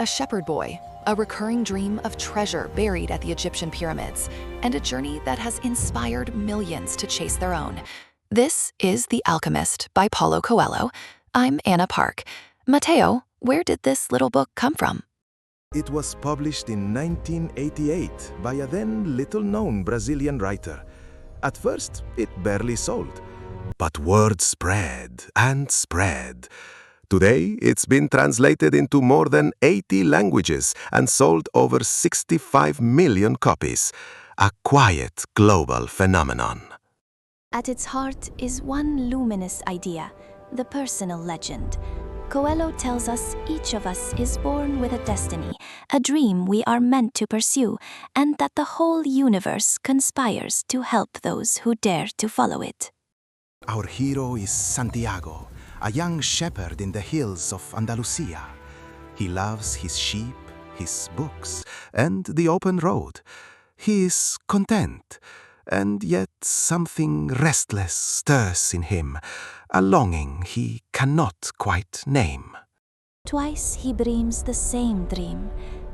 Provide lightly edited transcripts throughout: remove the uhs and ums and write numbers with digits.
a shepherd boy, a recurring dream of treasure buried at the Egyptian pyramids, and a journey that has inspired millions to chase their own. This is The Alchemist by Paulo Coelho. I'm Anna Park. Mateo, where did this little book come from? It was published in 1988 by a then little-known Brazilian writer. At first, it barely sold. But word spread and spread. Today, it's been translated into more than 80 languages and sold over 65 million copies. A quiet global phenomenon. At its heart is one luminous idea, the personal legend. Coelho tells us each of us is born with a destiny, a dream we are meant to pursue, and that the whole universe conspires to help those who dare to follow it. Our hero is Santiago, a young shepherd in the hills of Andalusia. He loves his sheep, his books, and the open road. He is content, and yet something restless stirs in him, a longing he cannot quite name. Twice he dreams the same dream.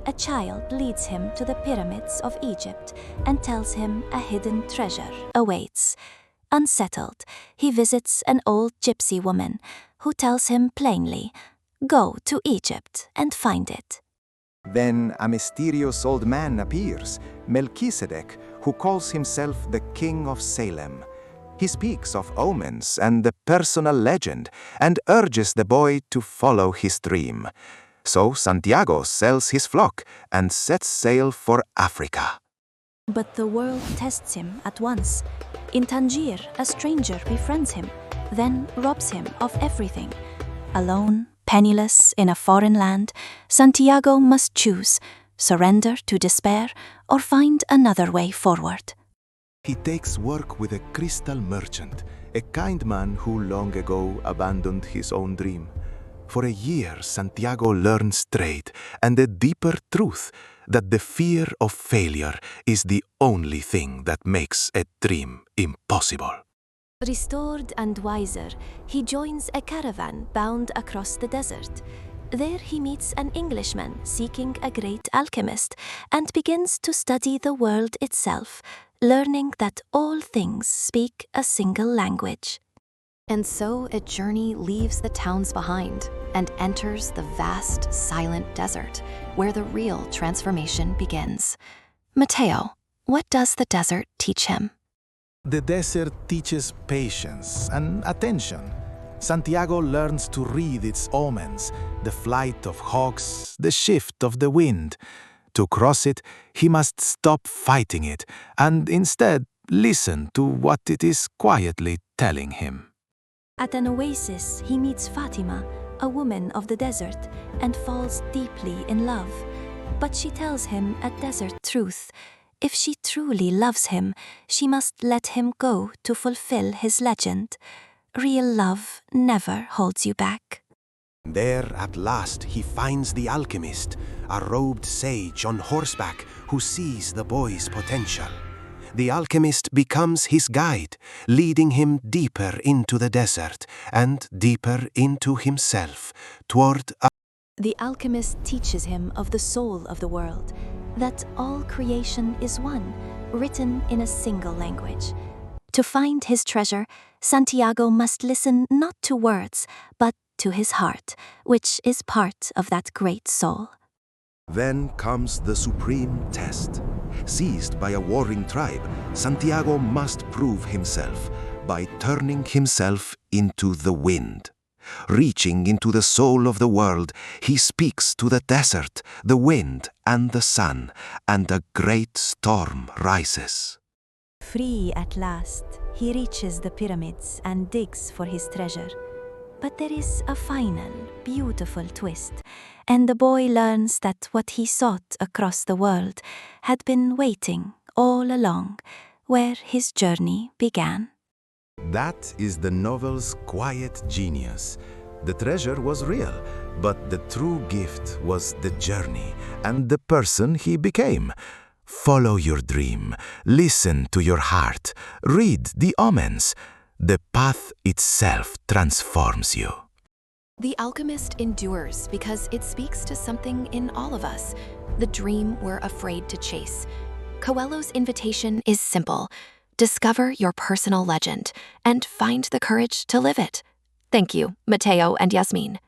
A child leads him to the pyramids of Egypt and tells him a hidden treasure awaits. Unsettled, he visits an old gypsy woman who tells him plainly, "Go to Egypt and find it." Then a mysterious old man appears, Melchizedek, who calls himself the King of Salem. He speaks of omens and the personal legend and urges the boy to follow his dream. So Santiago sells his flock and sets sail for Africa. But the world tests him at once. In Tangier, a stranger befriends him, then robs him of everything. Alone, penniless, in a foreign land, Santiago must choose, surrender to despair or find another way forward. He takes work with a crystal merchant, a kind man who long ago abandoned his own dream. For a year, Santiago learns trade and a deeper truth that the fear of failure is the only thing that makes a dream impossible. Restored and wiser, he joins a caravan bound across the desert. There he meets an Englishman seeking a great alchemist and begins to study the world itself, learning that all things speak a single language. And so a journey leaves the towns behind and enters the vast, silent desert, where the real transformation begins. Mateo, what does the desert teach him? The desert teaches patience and attention. Santiago learns to read its omens, the flight of hawks, the shift of the wind. To cross it, he must stop fighting it and instead listen to what it is quietly telling him. At an oasis, he meets Fatima, a woman of the desert, and falls deeply in love. But she tells him a desert truth. If she truly loves him, she must let him go to fulfill his legend. Real love never holds you back. There, at last, he finds the alchemist, a robed sage on horseback who sees the boy's potential. The alchemist becomes his guide, leading him deeper into the desert and deeper into himself, toward a... The alchemist teaches him of the soul of the world, that all creation is one, written in a single language. To find his treasure, Santiago must listen not to words, but to his heart, which is part of that great soul. Then comes the supreme test. Seized by a warring tribe, Santiago must prove himself by turning himself into the wind. Reaching into the soul of the world, he speaks to the desert, the wind, and the sun, and a great storm rises. Free at last, he reaches the pyramids and digs for his treasure. But there is a final, beautiful twist, and the boy learns that what he sought across the world had been waiting all along, where his journey began. That is the novel's quiet genius. The treasure was real, but the true gift was the journey and the person he became. Follow your dream, listen to your heart, read the omens. The path itself transforms you. The Alchemist endures because it speaks to something in all of us, the dream we're afraid to chase. Coelho's invitation is simple. Discover your personal legend and find the courage to live it. Thank you, Mateo and Yasmin.